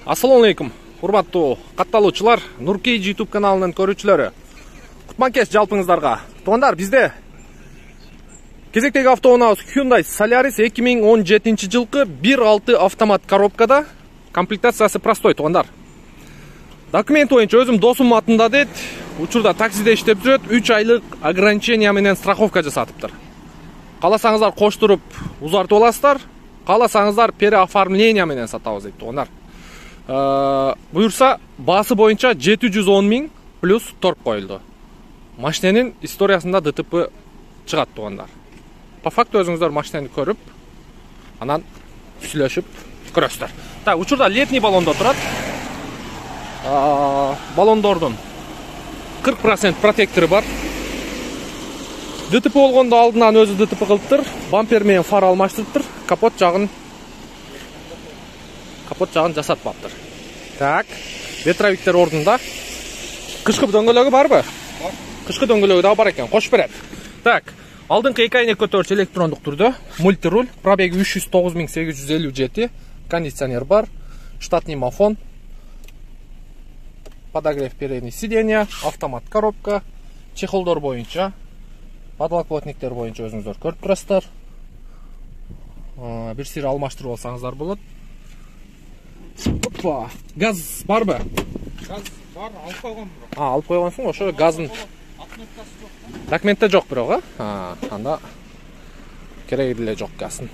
Assalamu alaikum. Урматтуу катталуучулар, Нуркей YouTube каналынын көрүүчүлөрү. Кутманкеш жалпыңыздарга. Туугандар, бизде кезектеги автоунаабыз Hyundai Solaris 2017 жылкы 1.6 автомат коробкада. Комплектациясы простой, туугандар. Документ боюнча өзүм досум атында дейт. Учурда таксиде иштеп жүрөт, 3 айлык ограничение менен страховка жасатыптыр. Кааласаңыздар коштуруп узартып аласыздар, кааласаңыздар переоформление менен сатабыз дейт, туугандар. Буюрса, баасы боюнча 710 000 плюс торг коюлду. Машиненин историясында ДТП чыгат, туугандар. По факту өзүңүздөр машинени көрүп, анан сүйлөшүп көрөсүздөр. Так, учурда летний баллондо турат. Баллондордун 40% протектору бар. ДТП болгондо алдынан өзү ДТП кылыптыр. Бампер менен фар алмаштырыптыр. Капот жагын жасатпаптыр. Так, ветровиктер ордунда. Кышкы дөңгөлөгү барбы? Бар. Кышкы дөңгөлөгү да бар экен, кош берет. Так, алдыңкы эки айнек көтөрүч электрондук түрдө, мультируль, пробеги 309 857, кондиционер бар, штатный мафон, подогрев передний сиденья, автомат коробка, чехолдор боюнча, подлокотниктер боюнча өзүңүздөр көрүп турасыздар. Бир сыйра алмаштырып алсаңыздар болот. Опа, газ барбы? Газ бар, алып койгон бирок. Алып койгонсуң, ошо газын документте жок бирок, анда кереги эле жок газын.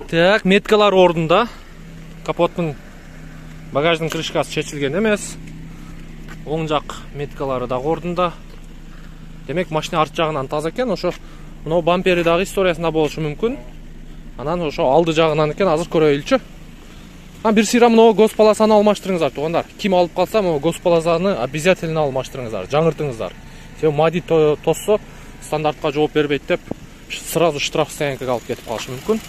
Так, меткалар ордунда. Капоттун багаждын крышкасы чечилген эмес. Оң жак меткалары да ордунда. Демек, машина арт жагынан таза экен, ошо мына бампери дагы историясында болушу мүмкүн. Анан ошо алды жагынан экен, азыр көрөйлүчү. Бир сыйра мына госпаласаны алмаштырыңыздар, туугандар. Ким алып калса, мына госпаласаны обязательно алмаштырыңыздар, жаңыртыңыздар. Себеби мади тоссо стандартка жооп бербейт деп, сразу штраф стоянкага алып кетип калышы мүмкүн.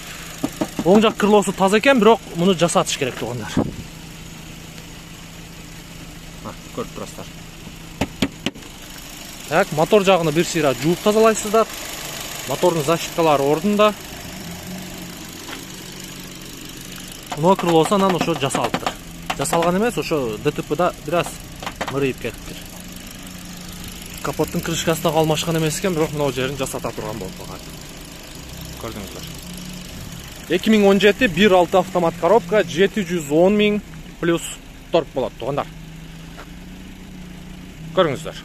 Оң жак крылосу таза экен, бирок муну жасатыш керек, туугандар. Көрүп турасыздар. Так, мотор жагын бир сыйра жууп тазалайсыздар. Мотордун защиткалары ордунда. Мына крылосу анан ошо жасалыптыр. Жасалган эмес, ошо ДТПда бираз мырыйып кетиптир. Капоттун крышкасы да алмашкан эмес экен, бирок мына жерин жасата турган болуп калган. Көрдүңүздөр. 2017 1.6 автомат коробка, 710 000 плюс торг болот, туугандар. Көрүңүздөр.